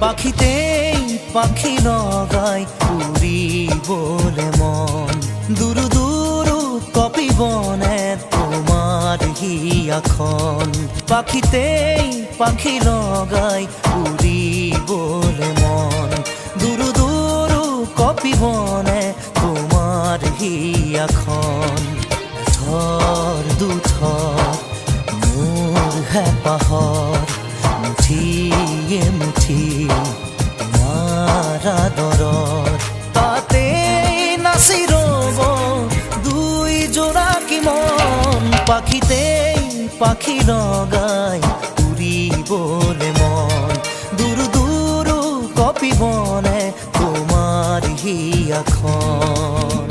পাখিতেই পাখি লগাই উড়ি বলে মন দুরু দুরু কপি বনে তোমার হিয়াখন পাখিতেই পাখি লগাই উড়ি বলে মন দুরু দুরু কপি বনে তোমার হিয়াখন থর দুথর মোর হেপাহর মুঠিয়ে মুঠি তোমার আদরর তাতে নাচি রব দুই জোড়া কি মন পাখিতেই পাখি লগাই উড়ি বলে মন দুরু দুরু কপি বনে তোমার হিয়াখন